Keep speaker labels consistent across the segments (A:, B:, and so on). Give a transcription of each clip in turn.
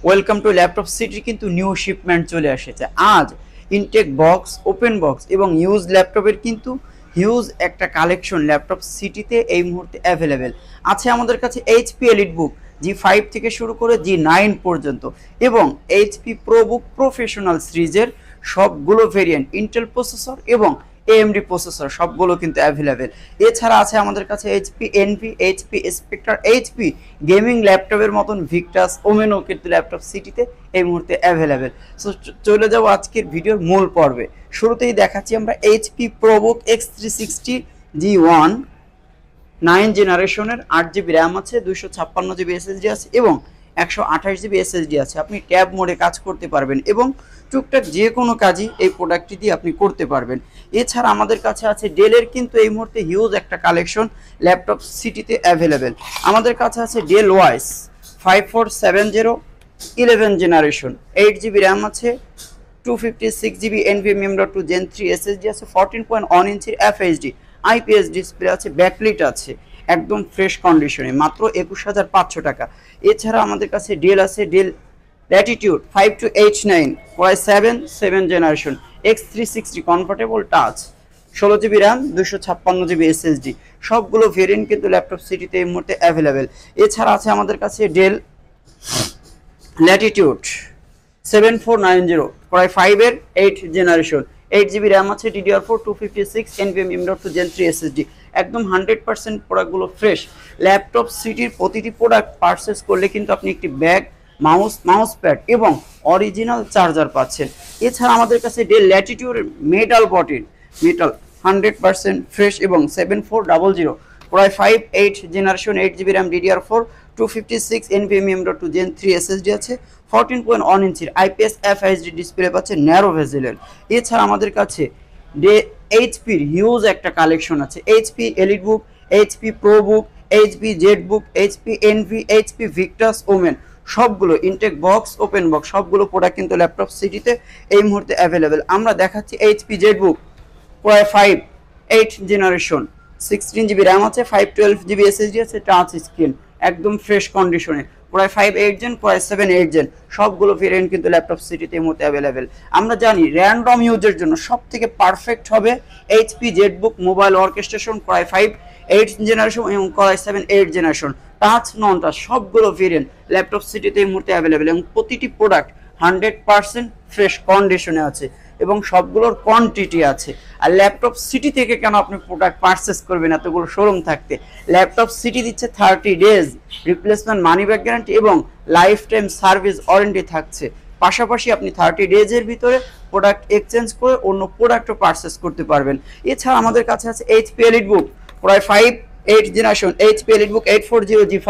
A: Welcome to laptop city কিন্তু new shipment চলে এসেছে। আজ ইনটেক বক্স, ওপেন বক্স এবং ইউজ ল্যাপটপের কিন্তু হিউজ একটা কালেকশন ল্যাপটপ সিটিতে এই মুহূর্তে অ্যাভেলেবেল আছে। আমাদের কাছে এইচপি এলিট বুক G5 থেকে শুরু করে G9 পর্যন্ত এবং এইচপি প্রোবুক প্রফেশনাল সিরিজের সবগুলো ভেরিয়েন্ট, ইন্টেল প্রসেসর এবং AMD প্রসেসর সবগুলো কিন্তু অ্যাভেলেবেল। এছাড়া আছে আমাদের কাছে HP Envy, HP Spectre, HP gaming ল্যাপটপের মতন ভিক্টাস, ওমেনো কিন্তু ল্যাপটপ সিটিতে এই মুহূর্তে অ্যাভেলেবেল। সো চলে যাবো আজকের ভিডিওর মূল পর্বে। শুরুতেই দেখাচ্ছি আমরা এইচপি প্রোবুক X360 G1 9 জেনারেশনের 8GB র্যাম আছে, 256GB SSD আছে এবং 128GB SSD আছে। আপনি ট্যাব মোডে কাজ করতে পারবেন এবং টুকটাক যে কোনো কাজই এই প্রোডাক্টটি দিয়ে আপনি করতে পারবেন। এছাড়া আমাদের কাছে আছে ডেলের কিন্তু এই মুহূর্তে হিউজ একটা কালেকশন ল্যাপটপ সিটিতে অ্যাভেলেবেল। আমাদের কাছে আছে del wise 5470 11 generation, 8GB RAM আছে, 256GB NVMe.2 Gen 3 SSD আছে, 14.1 ইঞ্চির FHD IPS ডিসপ্লে আছে, ব্যাকলিট আছে, একদম ফ্রেশ কন্ডিশনে, মাত্র 21500 টাকা। এছাড়া আমাদের কাছে ডেল আছে, del Latitude 52H9 Core i7 generation, X360 comfortable touch, 16GB RAM, 256GB SSD, সবগুলো ভেরিয়েন্ট কিন্তু ল্যাপটপ সিটিতে এই মুহূর্তে অ্যাভেলেবেল। এছাড়া আছে আমাদের কাছে ডেল ল্যাটিটিউড 7490 Core i5 এর 8 জেনারেশন, 8GB র্যাম আছে, DDR4 256 NVMe.2 Gen 3 SSD, একদম 100% প্রোডাক্টগুলো ফ্রেশ। ল্যাপটপ সিটির প্রতিটি প্রোডাক্ট পারচেস করলে কিন্তু আপনি একটি ব্যাগ, মাউস প্যাড এবং অরিজিনাল চার্জার পাচ্ছেন। এছাড়া আমাদের কাছে ডেল ল্যাটিটিউডের মেটাল 100% ফ্রেশ এবং 7400 Core i5 8 generation, 8GB RAM, DDR4 256 NVMe.2 Gen 3 SSD আছে, 14.1 ইঞ্চির IPS FHD ডিসপ্লে পাচ্ছে, ন্যারো ভেজেলের। এছাড়া আমাদের কাছে এইচপির হিউজ একটা কালেকশন আছে, HP Elite Book, HP Pro Book, HP Z Book, HP Envy, HP Victus, Omen, সবগুলো ইনটেক বক্স, ওপেন বক্স সবগুলো প্রোডাক্ট কিন্তু ল্যাপটপ সিটিতে এই মুহূর্তে অ্যাভেলেবেল। আমরা দেখাচ্ছি HP Z Book Core i5 8 generation, 16GB RAM আছে, 512GB SSD আছে, টাচ স্ক্রিন, একদম ফ্রেশ কন্ডিশনে, Core i5 8 gen, Core i7 8 gen, সবগুলো ভেরিয়েন্ট কিন্তু ল্যাপটপ সিটিতে এই মুহূর্তে অ্যাভেলেবেল। আমরা জানি র্যান্ডম ইউজের জন্য সবথেকে পারফেক্ট হবে HP ZBook mobile orchestration, Core i5 8 generation এবং Core i7 8 জেনারেশন, টাচ নন টাচ সবগুলো ভেরিয়েন্ট ল্যাপটপ সিটিতে এই মুহূর্তে অ্যাভেলেবেল এবং প্রতিটি প্রোডাক্ট 100% ফ্রেশ কন্ডিশনে আছে এবং সবগুলোর কোয়ান্টিটি আছে। আর ল্যাপটপ সিটি থেকে কেন আপনি প্রোডাক্ট পারচেস করবেন এতগুলো শোরুম থাকতে? ল্যাপটপ সিটি দিচ্ছে 30 days replacement money back guarantee এবং লাইফ টাইম সার্ভিস ওয়ারেন্টি থাকছে। পাশাপাশি আপনি 30 ডেজের ভিতরে প্রোডাক্ট এক্সচেঞ্জ করে অন্য প্রোডাক্টও পারচেস করতে পারবেন। এছাড়া আমাদের কাছে আছে HP Elite Book Core i5 8 generation, HP Elite Book 840 G5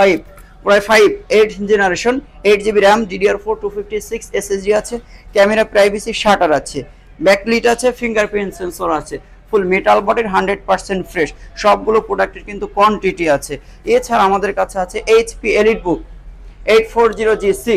A: Core i5 8 generation, 8GB RAM, DDR4 256 SSD আছে, ক্যামেরা প্রাইভেসি শাটার আছে, ব্যাকলিট আছে, ফিঙ্গারপ্রিন্ট সেন্সর আছে, ফুল মেটাল বডির 100% ফ্রেশ, সবগুলো প্রোডাক্টের কিন্তু কোয়ান্টিটি আছে। এছাড়া আমাদের কাছে আছে HP Elite Book 840 G6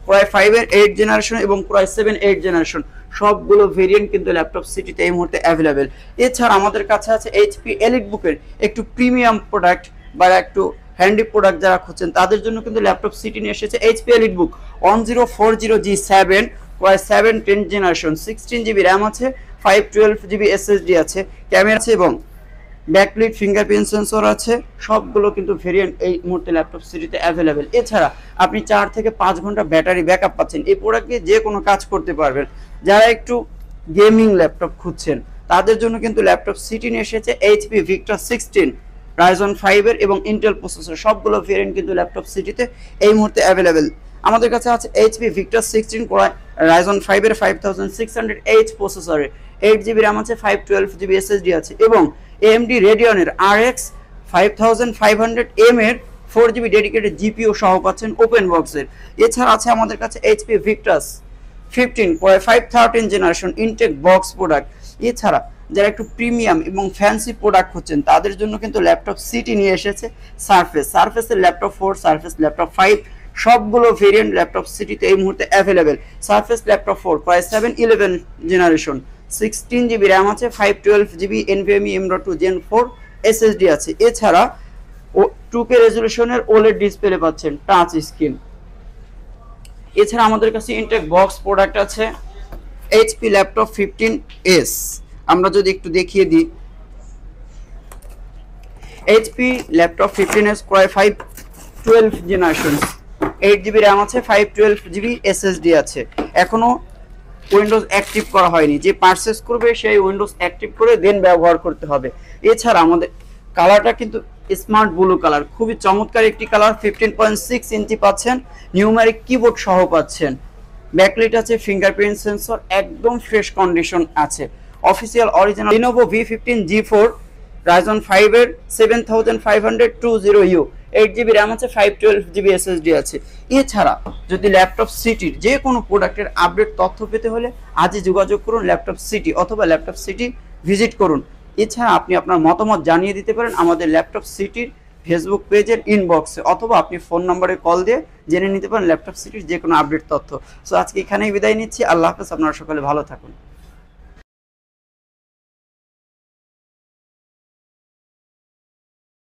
A: Core i5 এর 8 জেনারেশন এবং Core i7 8 জেনারেশন, সবগুলো ভেরিয়েন্ট কিন্তু ল্যাপটপ সিটিতে এই মুহূর্তে অ্যাভেলেবেল। এছাড়া আমাদের কাছে আছে এইচপি এলিট বুকের একটু প্রিমিয়াম প্রোডাক্ট বা একটু হ্যান্ডি প্রোডাক্ট যারা খুঁজছেন তাদের জন্য কিন্তু ল্যাপটপ সিটি নিয়ে এসেছে এইচপি এলিট বুক 1040 G7 Core i7 10 generation, 16GB RAM আছে, 512GB SSD আছে, ক্যামেরা আছে এবং ব্যাকলিট ফিঙ্গারপ্রিন্ট সেন্সর আছে, সবগুলো কিন্তু ভেরিয়েন্ট এই মুহূর্তে ল্যাপটপ সিটিতে অ্যাভেলেবেল। এছাড়া আপনি 4 থেকে 5 ঘন্টা ব্যাটারি ব্যাকআপ পাচ্ছেন। এই প্রোডাক্ট দিয়ে যে কোনো কাজ করতে পারবেন। যারা একটু গেমিং ল্যাপটপ খুঁজছেন তাদের জন্য কিন্তু ল্যাপটপ সিটি নিয়ে এসেছে এইচপি ভিক্টাস 16 Ryzen 5 এর এবং ইন্টেল প্রসেসর, সবগুলো ভেরিয়েন্ট কিন্তু ল্যাপটপ সিটিতে এই মুহূর্তে অ্যাভেলেবেল। আমাদের কাছে আছে এইচপি ভিক্টাস 16 Core Ryzen 5 এর 5600H প্রসেসরের, 8GB র্যাম আছে, 512GB SSD আছে এবং AMD Radeon-এর RX 5500M এর 4GB ডেডিকেটেড জিপিইউ সহ পাচ্ছেন ওপেন বক্সের। এছাড়া আছে আমাদের কাছে HP Victus 15 Core i5 13 generation, intact box product. এছাড়া যারা একটু প্রিমিয়াম এবং ফ্যান্সি প্রোডাক্ট হচ্ছেন তাদের জন্য কিন্তু ল্যাপটপ সিটি নিয়ে এসেছে সারফেসের ল্যাপটপ 4, সারফেস ল্যাপটপ 5, সবগুলো ভেরিয়েন্ট ল্যাপটপ সিটিতে এই মুহূর্তে available. Surface laptop 4 Core i7 11 generation, 16GB RAM আছে, 512GB NVMe.2 Gen 4 SSD আছে। এছাড়া 2K রেজলিউশনের OLED ডিসপ্লে পাচ্ছেন, টাচ স্ক্রিন। এছাড়া আমাদের কাছে ইনটেক বক্স প্রোডাক্ট আছে এইচপি ল্যাপটপ 15s। আমরা যদি একটু দেখিয়ে দিই, এইচপি ল্যাপটপ 15s ক্রয় 512 জেনারেশন, 8GB র্যাম আছে, 512GB SSD আছে। এখনো উইন্ডোজ অ্যাক্টিভ করা হয়নি, যে পারচেজ করবে সেই উইন্ডোজ অ্যাক্টিভ করে দেন ব্যবহার করতে হবে। এছাড়া আমাদের কালারটা কিন্তু স্মার্ট ব্লু কালার, খুবই চমৎকার একটি কালার। 15.6 ইঞ্চি পাচ্ছেন, নিউমেরিক কিবোর্ড সহ পাচ্ছেন, ব্যাকলাইট আছে, ফিঙ্গারপ্রিন্ট সেন্সর, একদম ফ্রেশ কন্ডিশন আছে। Official original Lenovo V15 G4 Ryzen 5 এর 7520U, 8GB র্যাম আছে, 512GB SSD আছে। এছাড়া যদি ল্যাপটপ সিটির যে কোনো প্রোডাক্টের আপডেট তথ্য পেতে হলে আজই যোগাযোগ করুন ল্যাপটপ সিটি, অথবা ল্যাপটপ সিটি ভিজিট করুন। এছাড়া আপনি আপনার মতামত জানিয়ে দিতে পারেন আমাদের ল্যাপটপ সিটির ফেসবুক পেজের ইনবক্সে, অথবা আপনি ফোন নম্বরে কল দিয়ে জেনে নিতে পারেন ল্যাপটপ সিটির যে কোনো আপডেট তথ্য। সো আজকে এখানেই বিদায় নিচ্ছি, আল্লাহ হাফেজ, আপনারা সকলে ভালো থাকুন।